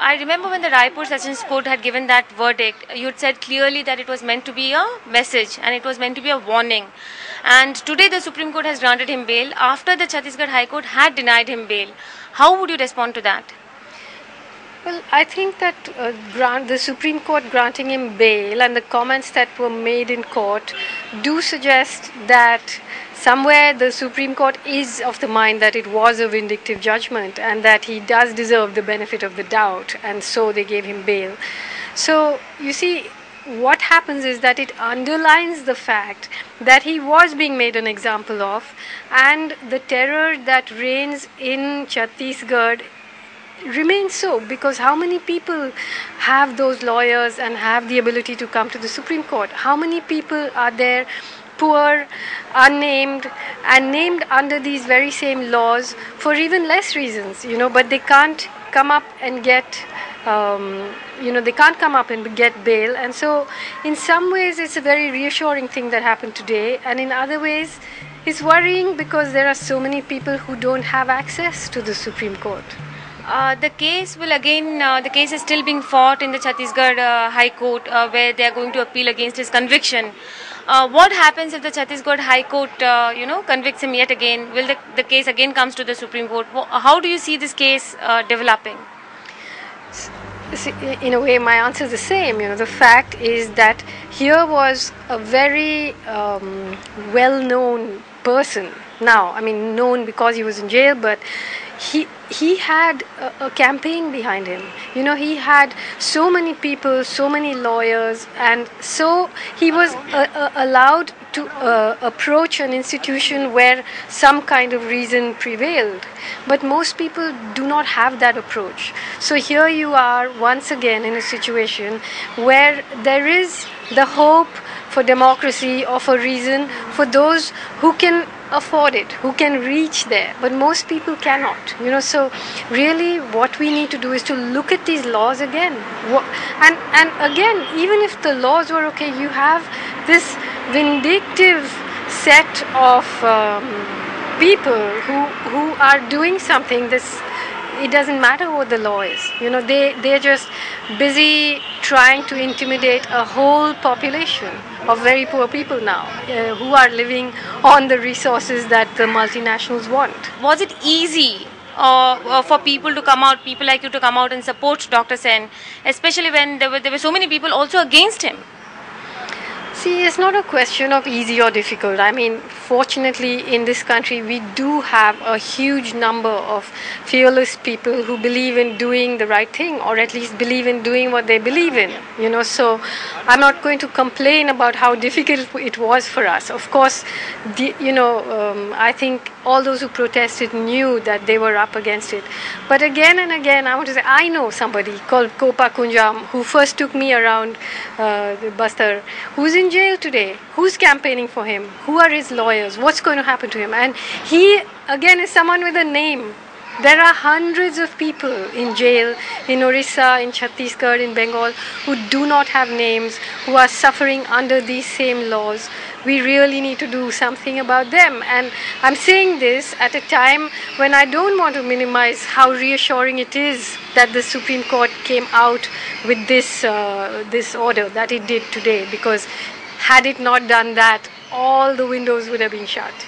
I remember when the Raipur Sessions Court had given that verdict, you had said clearly that it was meant to be a message and it was meant to be a warning. And today the Supreme Court has granted him bail after the Chhattisgarh High Court had denied him bail. How would you respond to that? Well, I think that the Supreme Court granting him bail and the comments that were made in court do suggest that somewhere the Supreme Court is of the mind that it was a vindictive judgment and that he does deserve the benefit of the doubt, and so they gave him bail. So, you see, what happens is that it underlines the fact that he was being made an example of, and the terror that reigns in Chhattisgarh remains so, because how many people have those lawyers and have the ability to come to the Supreme Court? How many people are there, poor, unnamed, and named under these very same laws for even less reasons, but they can't come up and get they can't come up and get bail. And so in some ways it's a very reassuring thing that happened today, and in other ways it's worrying because there are so many people who don't have access to the Supreme Court. The case is still being fought in the Chhattisgarh High Court, where they are going to appeal against his conviction. What happens if the Chhattisgarh High Court, convicts him yet again? Will the case again comes to the Supreme Court? How do you see this case developing? In a way, my answer is the same. The fact is that here was a very well-known person. Now, I mean, known because he was in jail, but he had a campaign behind him. He had so many people, so many lawyers, and so he was allowed to approach an institution where some kind of reason prevailed. But most people do not have that approach. So here you are once again in a situation where there is the hope for democracy or for reason for those who can afford it, who can reach there, but most people cannot. So really what we need to do is to look at these laws again, and again, even if the laws were okay, you have this vindictive set of people who are doing something. It doesn't matter what the law is. They're just busy trying to intimidate a whole population of very poor people now, who are living on the resources that the multinationals want. Was it easy for people like you to come out and support Dr. Sen, especially when there were so many people also against him? See, it's not a question of easy or difficult. I mean, fortunately in this country we do have a huge number of fearless people who believe in doing the right thing, or at least believe in doing what they believe in. So I'm not going to complain about how difficult it was for us. Of course, I think all those who protested knew that they were up against it. But again and again, I want to say, I know somebody called Kopa Kunjam who first took me around Bastar, who's in jail today. Who's campaigning for him? Who are his lawyers? What's going to happen to him? And he, again, is someone with a name. There are hundreds of people in jail in Orissa, in Chhattisgarh, in Bengal, who do not have names, who are suffering under these same laws. We really need to do something about them. And I'm saying this at a time when I don't want to minimize how reassuring it is that the Supreme Court came out with this order that it did today, because had it not done that, all the windows would have been shut.